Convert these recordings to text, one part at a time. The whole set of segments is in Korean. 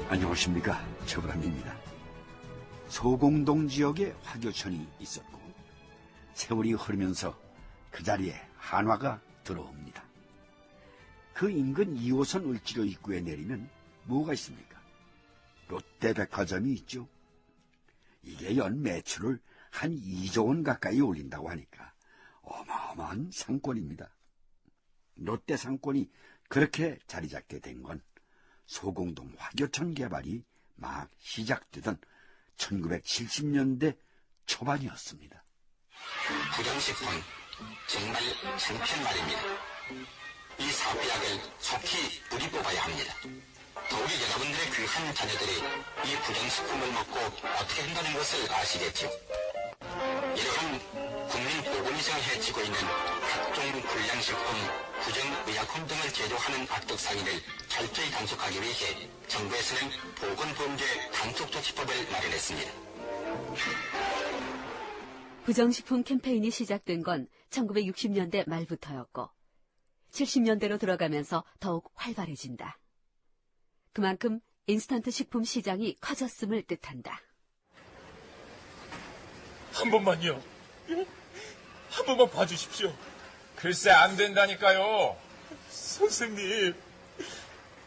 안녕하십니까, 최불암입니다. 소공동 지역에 화교천이 있었고 세월이 흐르면서 그 자리에 한화가 들어옵니다. 그 인근 2호선 을지로 입구에 내리면 뭐가 있습니까? 롯데백화점이 있죠. 이게 연 매출을 한 2조 원 가까이 올린다고 하니까 어마어마한 상권입니다. 롯데 상권이 그렇게 자리 잡게 된 건 소공동 화교천 개발이 막 시작되던 1970년대 초반이었습니다. 부정식품 정말 창피한 말입니다. 이 사업약을 속히 뿌리 뽑아야 합니다. 더욱이 여러분들의 귀한 자녀들이 이 부정식품을 먹고 어떻게 한다는 것을 아시겠죠? 이러한 국민 보건위생을 해치고 있는 각종 불량식품, 부정의약품 등을 제조하는 악덕 상인을 철저히 단속하기 위해 정부에서는 보건범죄 단속조치법을 마련했습니다. 부정식품 캠페인이 시작된 건 1960년대 말부터였고 70년대로 들어가면서 더욱 활발해진다. 그만큼 인스턴트 식품 시장이 커졌음을 뜻한다. 한 번만요. 한 번만 봐주십시오. 글쎄 안 된다니까요. 선생님,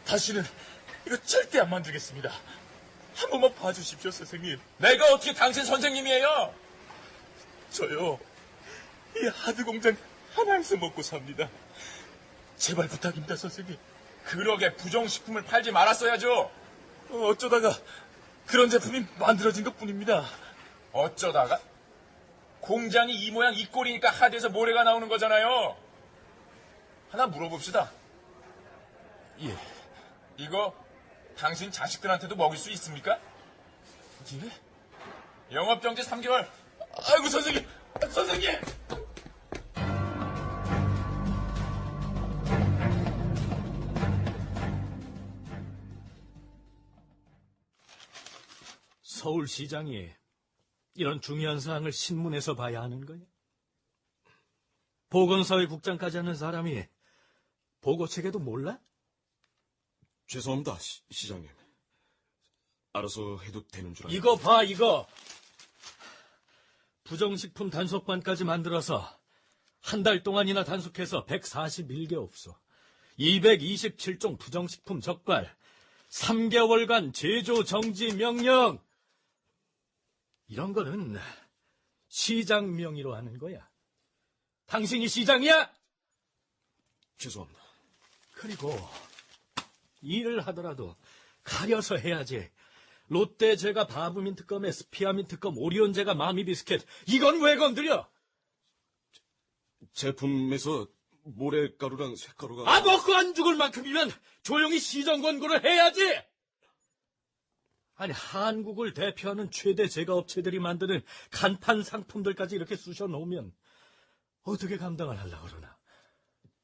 다시는 이거 절대 안 만들겠습니다. 한 번만 봐주십시오, 선생님. 내가 어떻게 당신 선생님이에요? 저요, 이 하드 공장 하나에서 먹고 삽니다. 제발 부탁입니다, 선생님. 그러게 부정식품을 팔지 말았어야죠. 어쩌다가 그런 제품이 만들어진 것뿐입니다. 어쩌다가? 공장이 이 모양 이 꼴이니까 하드에서 모래가 나오는 거잖아요. 하나 물어봅시다. 예. 이거 당신 자식들한테도 먹일 수 있습니까? 예? 영업정지 3개월. 아이고 선생님! 선생님! 서울시장이 이런 중요한 사항을 신문에서 봐야 하는 거야? 보건사회 국장까지 하는 사람이 보고책에도 몰라? 죄송합니다, 시장님. 알아서 해도 되는 줄 알고. 이거 봐, 이거. 부정식품 단속반까지 만들어서 한 달 동안이나 단속해서 141개 업소, 227종 부정식품 적발, 3개월간 제조 정지 명령. 이런 거는 시장 명의로 하는 거야. 당신이 시장이야? 죄송합니다. 그리고 일을 하더라도 가려서 해야지. 롯데제과 바브민 특검, 스피아민 특검, 오리온제과 마미 비스켓, 이건 왜 건드려? 제품에서 모래가루랑 쇳가루가... 먹고 안 죽을 만큼이면 조용히 시정 권고를 해야지. 아니, 한국을 대표하는 최대 제과업체들이 만드는 간판 상품들까지 이렇게 쑤셔놓으면 어떻게 감당을 하려고 그러나?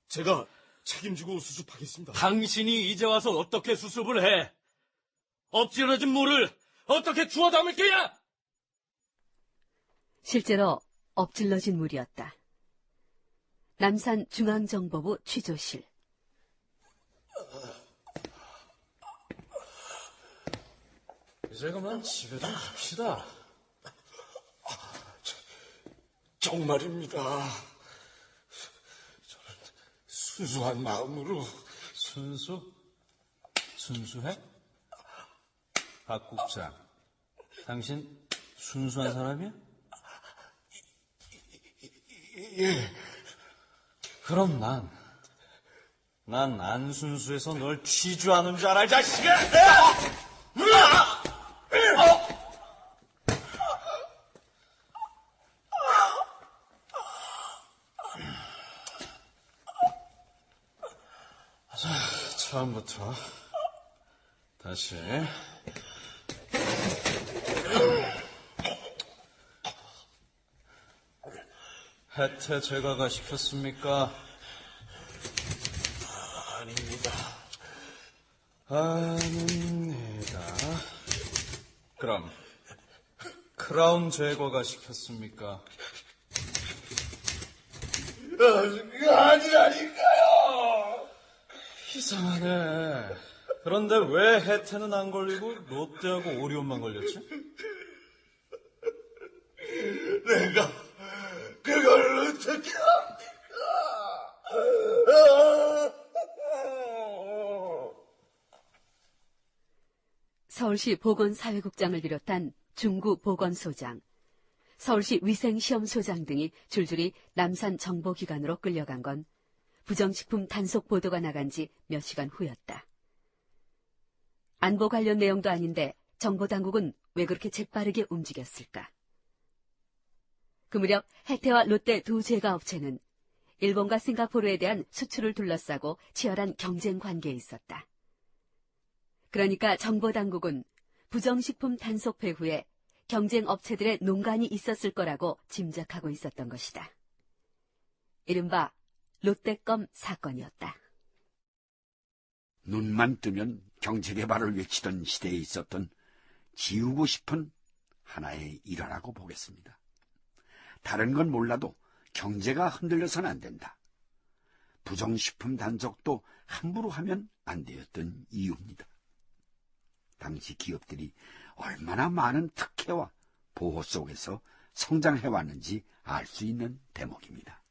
제가 책임지고 수습하겠습니다. 당신이 이제 와서 어떻게 수습을 해? 엎질러진 물을 어떻게 주워 담을 게야? 실제로 엎질러진 물이었다. 남산 중앙정보부 취조실. 이제 그만 집에 좀 갑시다. 정말입니다. 저는 순수한 마음으로... 순수해? 박 국장, 당신 순수한 사람이야? 예. 그럼 난 안 순수해서 널 취조하는 줄 알아, 이 자식아! 처음부터 다시. 혜태 제가가 시켰습니까? 아닙니다. 그럼 크라운 제거가 시켰습니까? 아니라니까요. 이상하네. 그런데 왜 혜태는 안 걸리고 롯데하고 오리온만 걸렸지? 내가 그걸 어떻게 서울시 보건사회국장을 비롯한 중구 보건소장, 서울시 위생시험소장 등이 줄줄이 남산 정보기관으로 끌려간 건 부정식품 단속 보도가 나간 지 몇 시간 후였다. 안보 관련 내용도 아닌데 정보당국은 왜 그렇게 재빠르게 움직였을까? 그 무렵 혜태와 롯데 두 제과업체는 일본과 싱가포르에 대한 수출을 둘러싸고 치열한 경쟁 관계에 있었다. 그러니까 정보당국은 부정식품 단속 배후에 경쟁 업체들의 농간이 있었을 거라고 짐작하고 있었던 것이다. 이른바 롯데껌 사건이었다. 눈만 뜨면 경제개발을 외치던 시대에 있었던 지우고 싶은 하나의 일화라고 보겠습니다. 다른 건 몰라도 경제가 흔들려서는 안 된다. 부정식품 단속도 함부로 하면 안 되었던 이유입니다. 당시 기업들이 얼마나 많은 특혜와 보호 속에서 성장해왔는지 알 수 있는 대목입니다.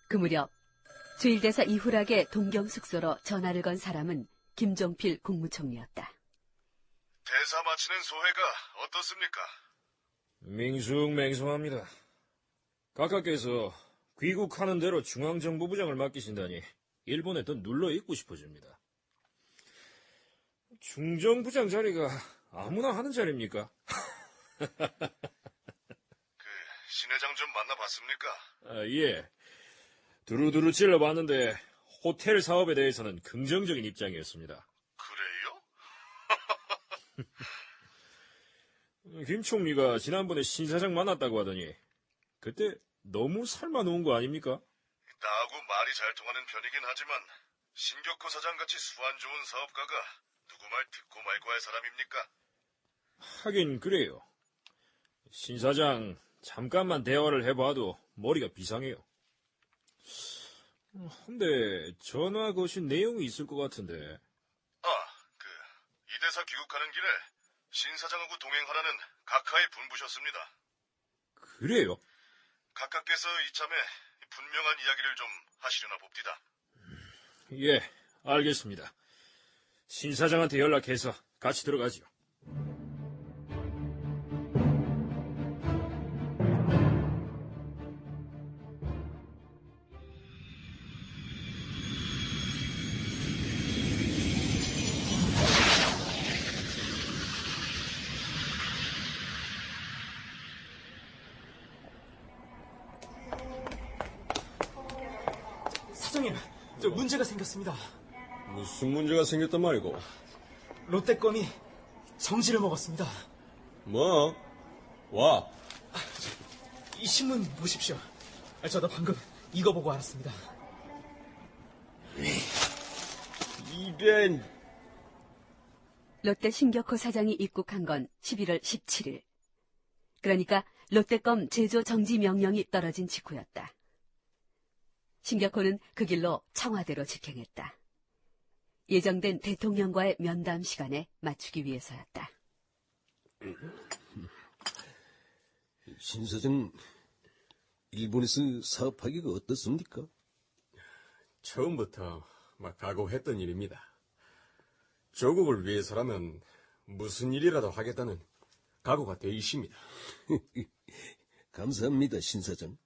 그 무렵 주일대사 이후락의 동경 숙소로 전화를 건 사람은 김종필 국무총리였다. 대사 마치는 소회가 어떻습니까? 맹숭맹숭합니다. 각하께서 귀국하는 대로 중앙정보부장을 맡기신다니 일본에 더 눌러있고 싶어집니다. 중정부장 자리가 아무나 하는 자리입니까? 신 회장 좀 만나봤습니까? 예. 두루두루 찔러봤는데 호텔 사업에 대해서는 긍정적인 입장이었습니다. 그래요? 김 총리가 지난번에 신 사장 만났다고 하더니 그때 너무 삶아놓은 거 아닙니까? 나하고 말이 잘 통하는 편이긴 하지만 신격호 사장같이 수완 좋은 사업가가 누구 말 듣고 말고 할 사람입니까? 하긴 그래요. 신 사장 잠깐만 대화를 해봐도 머리가 비상해요. 근데 전화 거신 내용이 있을 것 같은데. 이 대사 귀국하는 길에 신 사장하고 동행하라는 각하에 분부셨습니다. 그래요? 각하께서 이참에 분명한 이야기를 좀 하시려나 봅디다. 예, 알겠습니다. 신 사장한테 연락해서 같이 들어가지요. 사장님, 저 문제가 생겼습니다. 무슨 문제가 생겼단 말이고? 롯데껌이 정지를 먹었습니다. 뭐? 와. 이 신문 보십시오. 저도 방금 이거 보고 알았습니다. 이런. 롯데 신격호 사장이 입국한 건 11월 17일. 그러니까 롯데껌 제조 정지 명령이 떨어진 직후였다. 신격호는 그 길로 청와대로 직행했다. 예정된 대통령과의 면담 시간에 맞추기 위해서였다. 신 사장, 일본에서 사업하기가 어떻습니까? 처음부터 각오했던 일입니다. 조국을 위해서라면 무슨 일이라도 하겠다는 각오가 돼 있습니다. 감사합니다, 신 사장.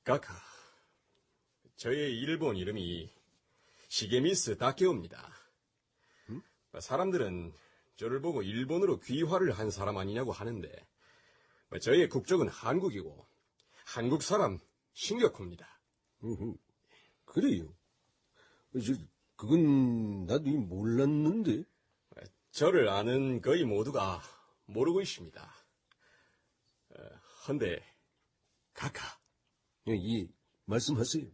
각하, 저의 일본 이름이 시게미스 다케오입니다. 사람들은 저를 보고 일본으로 귀화를 한 사람 아니냐고 하는데 저의 국적은 한국이고 한국 사람 신격호입니다. 그래요? 그건 나도 몰랐는데. 저를 아는 거의 모두가 모르고 있습니다. 헌데 각하, 예, 말씀하세요.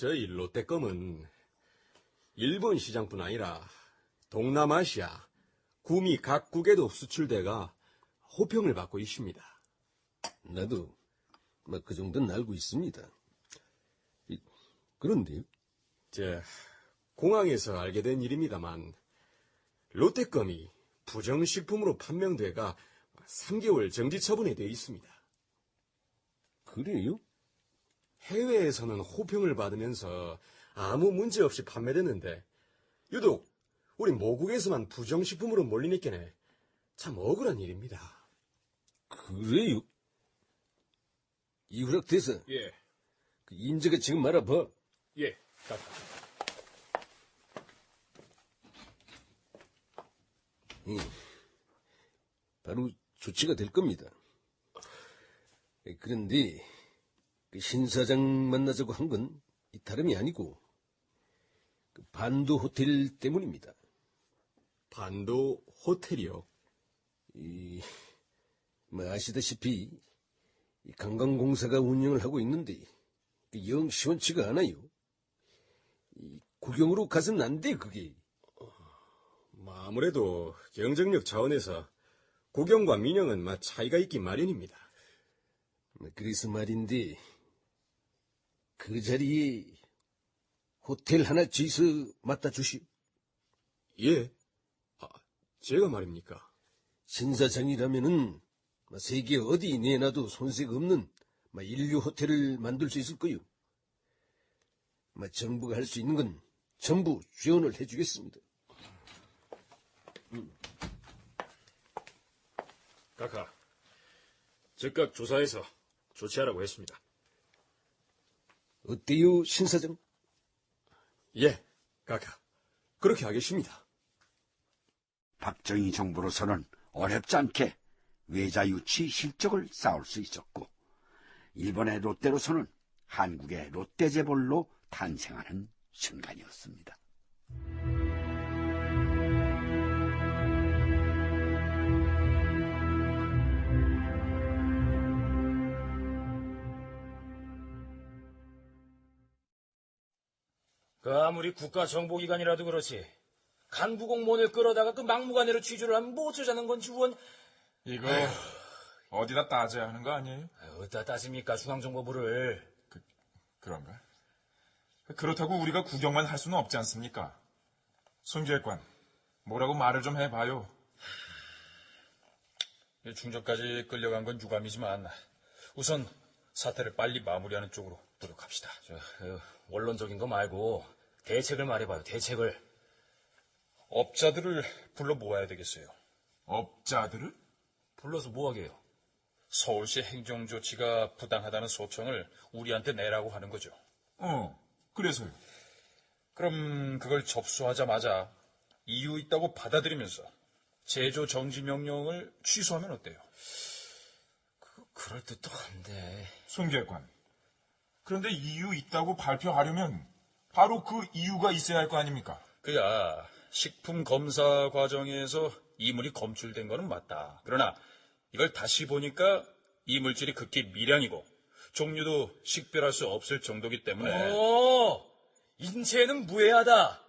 저희 롯데껌은 일본 시장뿐 아니라 동남아시아, 구미 각국에도 수출돼가 호평을 받고 있습니다. 나도 그 정도는 알고 있습니다. 그런데요? 공항에서 알게 된 일입니다만 롯데껌이 부정식품으로 판명돼가 3개월 정지 처분에 되어 있습니다. 그래요? 해외에서는 호평을 받으면서 아무 문제 없이 판매됐는데 유독 우리 모국에서만 부정식품으로 몰리니께네 참 억울한 일입니다. 그래요? 이후락 대사, 예, 그 인재가 지금 말아봐. 예. 바로 조치가 될 겁니다. 그런데 신 사장 만나자고 한 건 다름이 아니고 반도 호텔 때문입니다. 반도 호텔이요? 아시다시피 관광공사가 운영을 하고 있는데 영 시원치가 않아요. 구경으로 가서는 안 돼, 그게. 아무래도 경쟁력 차원에서 구경과 민영은 차이가 있긴 마련입니다. 그래서 말인데 그 자리에 호텔 하나 지어서 맡아 주시오. 예? 제가 말입니까? 신사장이라면은 세계 어디 내놔도 손색 없는 인류 호텔을 만들 수 있을 거요. 정부가 할 수 있는 건 전부 지원을 해주겠습니다. 카카, 즉각 조사해서 조치하라고 했습니다. 어때요, 신사장? 예, 카카. 그렇게 하겠습니다. 박정희 정부로서는 어렵지 않게 외자 유치 실적을 쌓을 수 있었고, 일본의 롯데로서는 한국의 롯데재벌로 탄생하는 순간이었습니다. 아무리 국가정보기관이라도 그렇지. 간부공무원을 끌어다가 그 막무가내로 취조를 하면 뭐 어쩌자는 건지 원. 이거 어디다 따져야 하는 거 아니에요? 어디다 따집니까, 중앙정보부를. 그런가? 그렇다고 우리가 구경만 할 수는 없지 않습니까? 손기획관, 뭐라고 말을 좀 해봐요. 중전까지 끌려간 건 유감이지만 우선 사태를 빨리 마무리하는 쪽으로 노력합시다. 원론적인 거 말고 대책을 말해봐요, 대책을. 업자들을 불러 모아야 되겠어요. 업자들을? 불러서 뭐하게요? 서울시 행정조치가 부당하다는 소청을 우리한테 내라고 하는 거죠. 그래서요. 그럼 그걸 접수하자마자 이유 있다고 받아들이면서 제조 정지 명령을 취소하면 어때요? 그럴 듯도 한데. 손기획관, 그런데 이유 있다고 발표하려면 바로 그 이유가 있어야 할 거 아닙니까? 그야 식품 검사 과정에서 이물이 검출된 거는 맞다. 그러나 이걸 다시 보니까 이물질이 극히 미량이고 종류도 식별할 수 없을 정도이기 때문에. 인체에는 무해하다.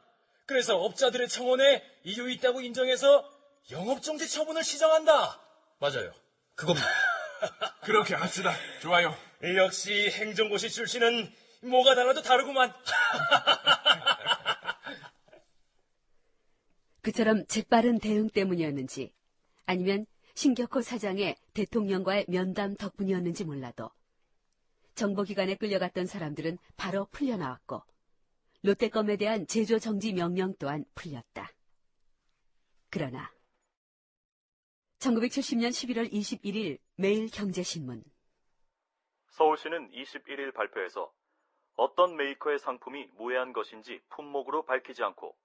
그래서 업자들의 청원에 이유 있다고 인정해서 영업정지 처분을 시정한다. 맞아요, 그겁니다. 그렇게 합시다. 좋아요. 역시 행정고시 출신은 뭐가 달라도 다르구만. 그처럼 재빠른 대응 때문이었는지 아니면 신격호 사장의 대통령과의 면담 덕분이었는지 몰라도 정보기관에 끌려갔던 사람들은 바로 풀려나왔고 롯데껌에 대한 제조 정지 명령 또한 풀렸다. 그러나 1970년 11월 21일 매일경제신문. 서울시는 21일 발표에서 어떤 메이커의 상품이 무해한 것인지 품목으로 밝히지 않고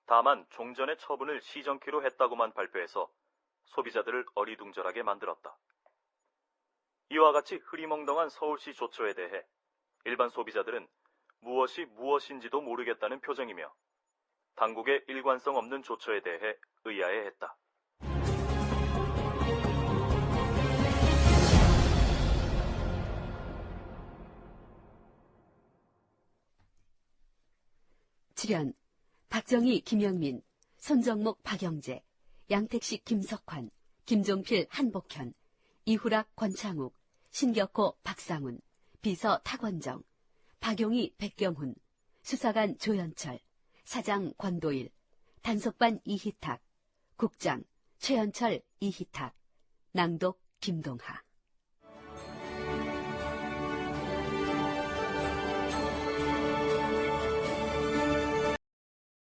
다만 종전의 처분을 시정키로 했다고만 발표해서 소비자들을 어리둥절하게 만들었다. 이와 같이 흐리멍덩한 서울시 조처에 대해 일반 소비자들은 무엇이 무엇인지도 모르겠다는 표정이며 당국의 일관성 없는 조처에 대해 의아해했다. 출연 박정희, 김영민, 손정목, 박영재, 양택식, 김석환, 김종필, 한복현, 이후락, 권창욱, 신격호, 박상훈, 비서 타권정, 박용희, 백경훈, 수사관 조연철, 사장 권도일, 단속반 이희탁, 국장 최연철, 이희탁, 낭독 김동하.